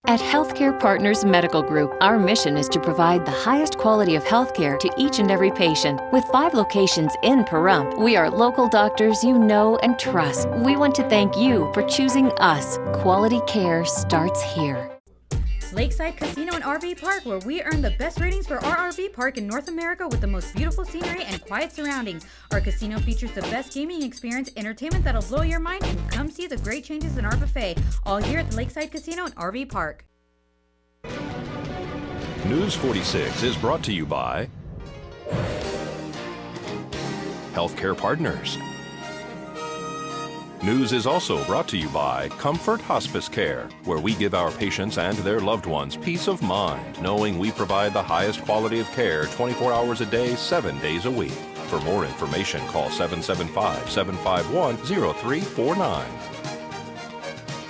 At Healthcare Partners Medical Group, our mission is to provide the highest quality of healthcare to each and every patient. With 5 locations in Pahrump, we are local doctors you know and trust. We want to thank you for choosing us. Quality care starts here. Lakeside Casino and RV Park, where we earn the best ratings for our RV park in North America with the most beautiful scenery and quiet surroundings. Our casino features the best gaming experience, entertainment that'll blow your mind, and come see the great changes in our buffet. All here at the Lakeside Casino and RV Park. News 46 is brought to you by Healthcare Partners. News is also brought to you by Comfort Hospice Care, where we give our patients and their loved ones peace of mind, knowing we provide the highest quality of care 24 hours a day, 7 days a week. For more information, call 775-751-0349.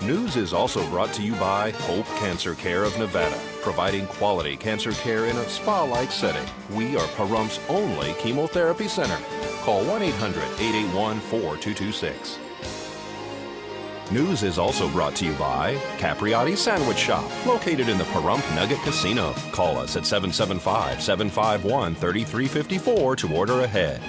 News is also brought to you by Hope Cancer Care of Nevada, providing quality cancer care in a spa-like setting. We are Pahrump's only chemotherapy center. Call 1-800-881-4226. News is also brought to you by Capriati Sandwich Shop, located in the Pahrump Nugget Casino. Call us at 775-751-3354 to order ahead.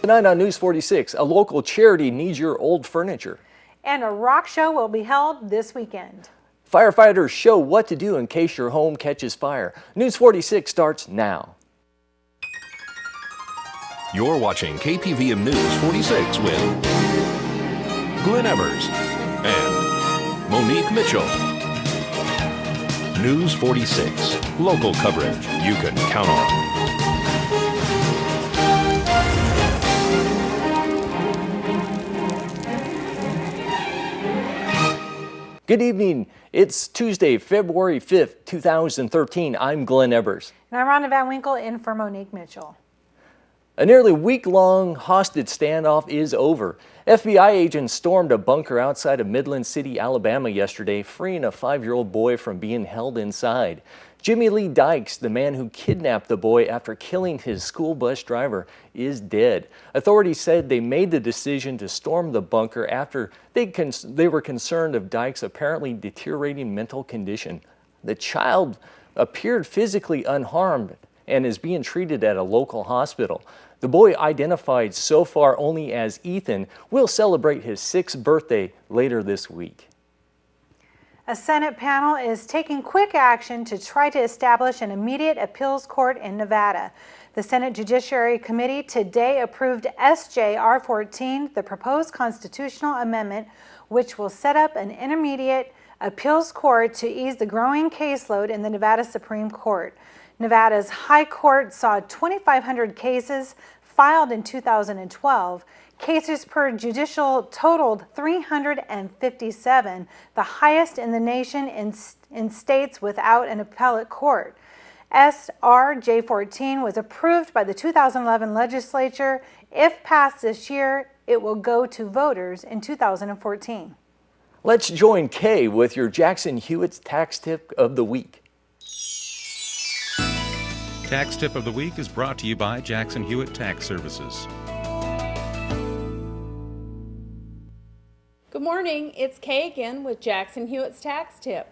Tonight on News 46, a local charity needs your old furniture. And a rock show will be held this weekend. Firefighters show what to do in case your home catches fire. News 46 starts now. You're watching KPVM News 46 with Glenn Evers and Monique Mitchell. News 46, local coverage you can count on. Good evening. It's Tuesday, February 5th, 2013. I'm Glenn Evers. And I'm Rhonda Van Winkle in for Monique Mitchell. A nearly week-long hostage standoff is over. FBI agents stormed a bunker outside of Midland City, Alabama yesterday, freeing a 5-year-old boy from being held inside. Jimmy Lee Dykes, the man who kidnapped the boy after killing his school bus driver, is dead. Authorities said they made the decision to storm the bunker after they were concerned of Dykes' apparently deteriorating mental condition. The child appeared physically unharmed and is being treated at a local hospital. The boy, identified so far only as Ethan, will celebrate his 6th birthday later this week. A Senate panel is taking quick action to try to establish an immediate appeals court in Nevada. The Senate Judiciary Committee today approved SJR 14, the proposed constitutional amendment, which will set up an intermediate appeals court to ease the growing caseload in the Nevada Supreme Court. Nevada's High Court saw 2,500 cases filed in 2012. Cases per judicial totaled 357, the highest in the nation in states without an appellate court. SRJ 14 was approved by the 2011 legislature. If passed this year, it will go to voters in 2014. Let's join Kay with your Jackson Hewitt Tax Tip of the Week. Tax Tip of the Week is brought to you by Jackson Hewitt Tax Services. Good morning, it's Kay again with Jackson Hewitt's Tax Tip.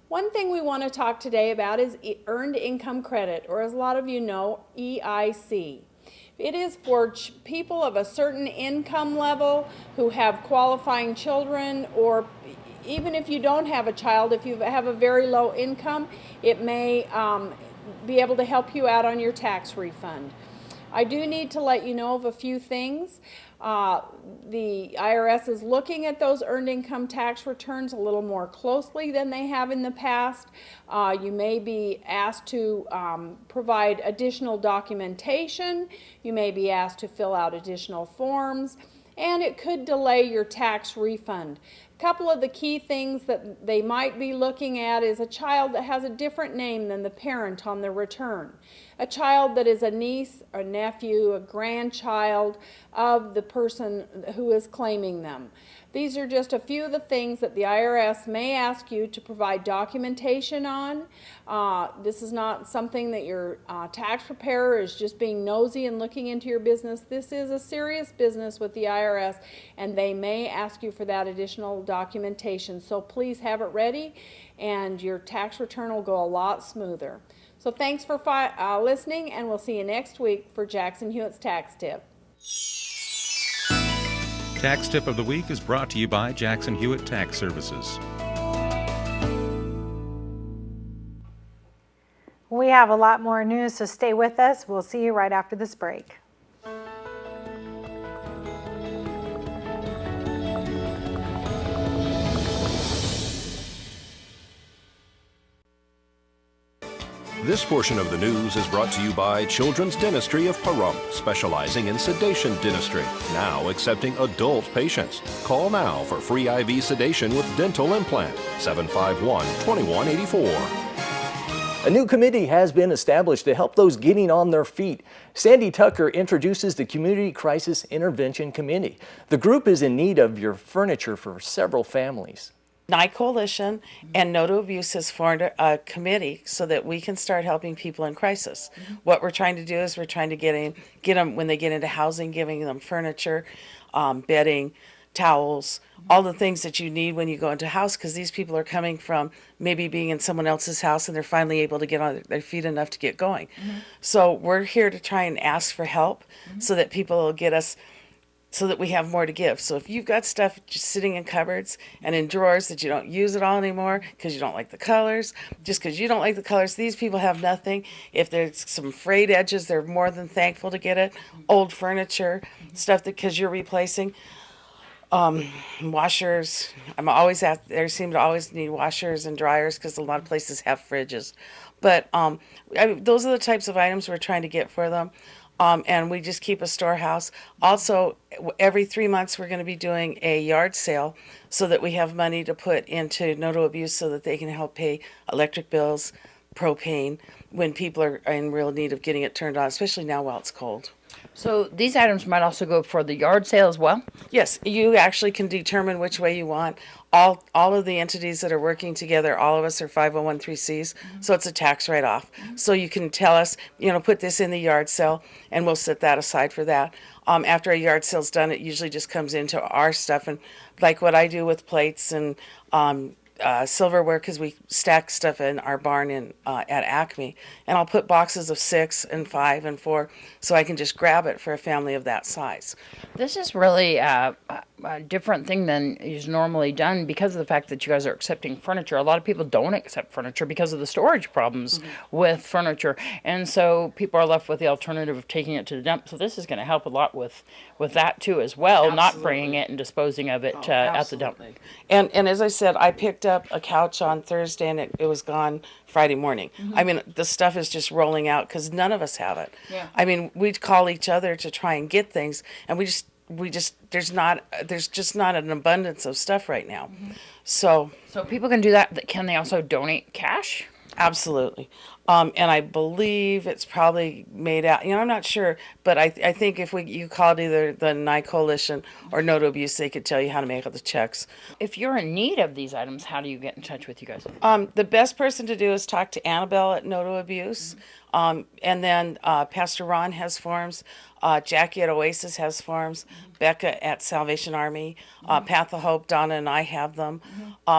One thing we want to talk today about is Earned Income Credit, or as a lot of you know, EIC. It is for people of a certain income level who have qualifying children, or even if you don't have a child, if you have a very low income, it may be able to help you out on your tax refund. I do need to let you know of a few things. The IRS is looking at those earned income tax returns a little more closely than they have in the past. You may be asked to provide additional documentation. You may be asked to fill out additional forms, and it could delay your tax refund. Couple of the key things that they might be looking at is a child that has a different name than the parent on the return. A child that is a niece, a nephew, a grandchild of the person who is claiming them. These are just a few of the things that the IRS may ask you to provide documentation on. This is not something that your tax preparer is just being nosy and looking into your business. This is a serious business with the IRS, and they may ask you for that additional documentation. So please have it ready, and your tax return will go a lot smoother. So thanks for listening, and we'll see you next week for Jackson Hewitt's Tax Tip. Tax Tip of the Week is brought to you by Jackson Hewitt Tax Services. We have a lot more news, so stay with us. We'll see you right after this break. This portion of the news is brought to you by Children's Dentistry of Pahrump, specializing in sedation dentistry, now accepting adult patients. Call now for free IV sedation with dental implant, 751-2184. A new committee has been established to help those getting on their feet. Sandy Tucker introduces the Community Crisis Intervention Committee. The group is in need of your furniture for several families. Nye Coalition and No to Abuse has formed a committee so that we can start helping people in crisis. What we're trying to do is we're trying to get them when they get into housing, giving them furniture, bedding, towels, all the things that you need when you go into a house, because these people are coming from maybe being in someone else's house and they're finally able to get on their feet enough to get going. So we're here to try and ask for help so that people will get us, so that we have more to give. So if you've got stuff just sitting in cupboards and in drawers that you don't use at all anymore because you don't like the colors, just because you don't like the colors, these people have nothing. If there's some frayed edges, they're more than thankful to get it. Old furniture, stuff that because you're replacing. Washers, there seem to always need washers and dryers because a lot of places have fridges. But those are the types of items we're trying to get for them. And we just keep a storehouse. Also, every 3 months we're going to be doing a yard sale so that we have money to put into No to Abuse so that they can help pay electric bills, propane, when people are in real need of getting it turned on, especially now while it's cold. So these items might also go for the yard sale as well? Yes, you actually can determine which way you want. All of the entities that are working together, all of us are 501(c)(3)s, so it's a tax write-off. So you can tell us, put this in the yard sale, and we'll set that aside for that. After a yard sale's done, it usually just comes into our stuff, and like what I do with plates and silverware, because we stack stuff in our barn at Acme, and I'll put boxes of 6 and 5 and 4 so I can just grab it for a family of that size. This is really a different thing than is normally done because of the fact that you guys are accepting furniture. A lot of people don't accept furniture because of the storage problems with furniture, and so people are left with the alternative of taking it to the dump. So this is going to help a lot with that too as well. Absolutely. Not bringing it and disposing of it at the dump. And as I said, I picked up a couch on Thursday and it was gone Friday morning. I mean, the stuff is just rolling out because none of us have it. Yeah. I mean, we'd call each other to try and get things, and there's just not an abundance of stuff right now. So people can do that. Can they also donate cash? Absolutely. And I believe it's probably made out, I'm not sure, but I think if you called either the Nye Coalition or No to Abuse, they could tell you how to make out the checks. If you're in need of these items, how do you get in touch with you guys? The best person to do is talk to Annabelle at No to Abuse. And then Pastor Ron has forms. Jackie at Oasis has forms. Becca at Salvation Army. Path of Hope, Donna and I have them.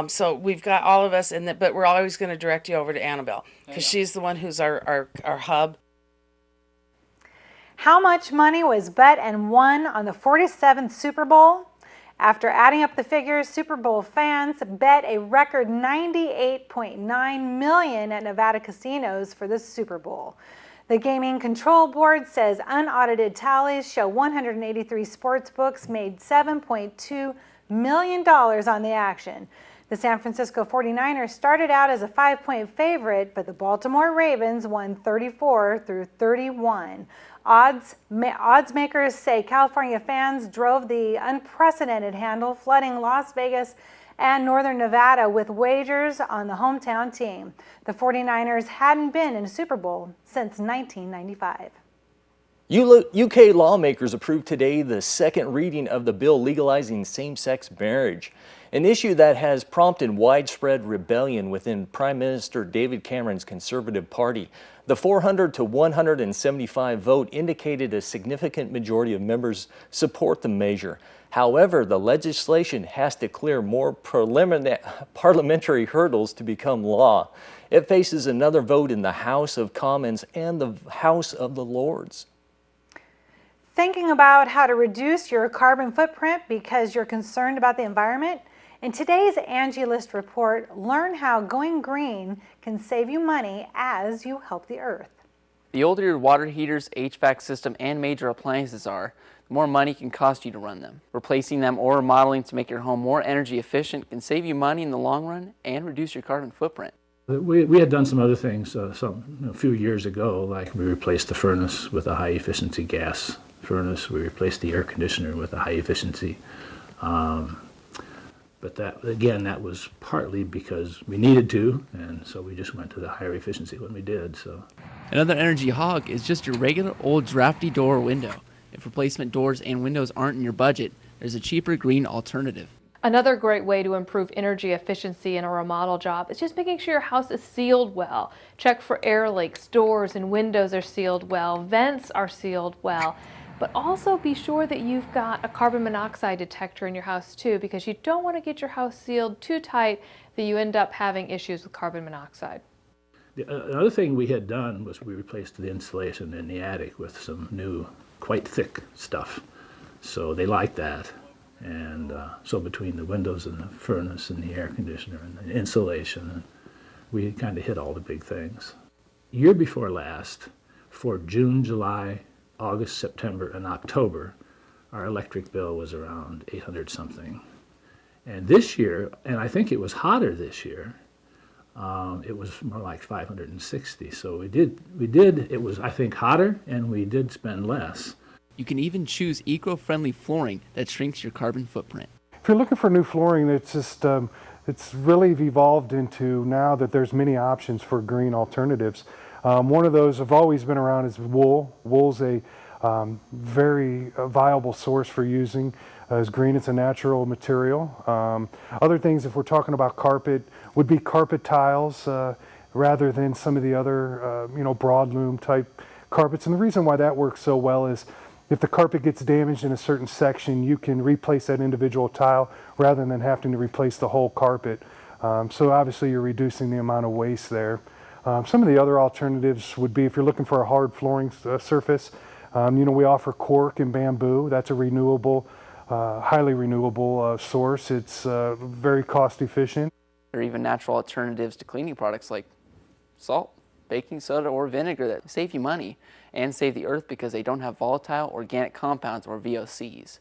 So we've got all of us, but we're always going to direct you over to Annabelle because she's the one who's our hub. How much money was bet and won on the 47th Super Bowl? After adding up the figures, Super Bowl fans bet a record $98.9 million at Nevada casinos for the Super Bowl. The Gaming Control Board says unaudited tallies show 183 sports books made $7.2 million on the action. The San Francisco 49ers started out as a 5-point favorite, but the Baltimore Ravens won 34-31. Odds makers say California fans drove the unprecedented handle, flooding Las Vegas and Northern Nevada with wagers on the hometown team. The 49ers hadn't been in a Super Bowl since 1995. UK lawmakers approved today the second reading of the bill legalizing same-sex marriage, an issue that has prompted widespread rebellion within Prime Minister David Cameron's Conservative Party. The 400 to 175 vote indicated a significant majority of members support the measure. However, the legislation has to clear more parliamentary hurdles to become law. It faces another vote in the House of Commons and the House of the Lords. Thinking about how to reduce your carbon footprint because you're concerned about the environment? In today's Angie List report, learn how going green can save you money as you help the earth. The older your water heaters, HVAC system, and major appliances are, the more money it can cost you to run them. Replacing them or remodeling to make your home more energy efficient can save you money in the long run and reduce your carbon footprint. We had done some other things a few years ago, like we replaced the furnace with a high-efficiency gas furnace. We replaced the air conditioner with a high-efficiency. But that was partly because we needed to, and so we just went to the higher efficiency when we did. So Another energy hog is just your regular old drafty door or window. If replacement doors and windows aren't in your budget, there's a cheaper green alternative. Another great way to improve energy efficiency in a remodel job is just making sure your house is sealed well. Check for air leaks, doors and windows are sealed well, vents are sealed well. But also be sure that you've got a carbon monoxide detector in your house too, because you don't want to get your house sealed too tight that you end up having issues with carbon monoxide. Another thing we had done was we replaced the insulation in the attic with some new, quite thick stuff. So they liked that. And so between the windows and the furnace and the air conditioner and the insulation, we kind of hit all the big things. Year before last, for June, July, August, September, and October, our electric bill was around 800 something. And this year, and I think it was hotter this year, it was more like 560. So it was, I think, hotter, and we did spend less. You can even choose eco-friendly flooring that shrinks your carbon footprint. If you're looking for new flooring, it's really evolved into now that there's many options for green alternatives. One of those have always been around is wool. Wool's a very viable source for using as green. It's a natural material. Other things, if we're talking about carpet, would be carpet tiles rather than some of the other broadloom type carpets. And the reason why that works so well is if the carpet gets damaged in a certain section, you can replace that individual tile rather than having to replace the whole carpet. So obviously you're reducing the amount of waste there. Some of the other alternatives would be if you're looking for a hard flooring surface, we offer cork and bamboo. That's a renewable, highly renewable source. It's very cost efficient. There are even natural alternatives to cleaning products like salt, baking soda, or vinegar that save you money and save the earth because they don't have volatile organic compounds or VOCs.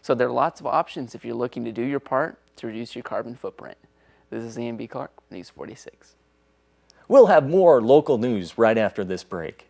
So there are lots of options if you're looking to do your part to reduce your carbon footprint. This is Ian B. Clark, News 46. We'll have more local news right after this break.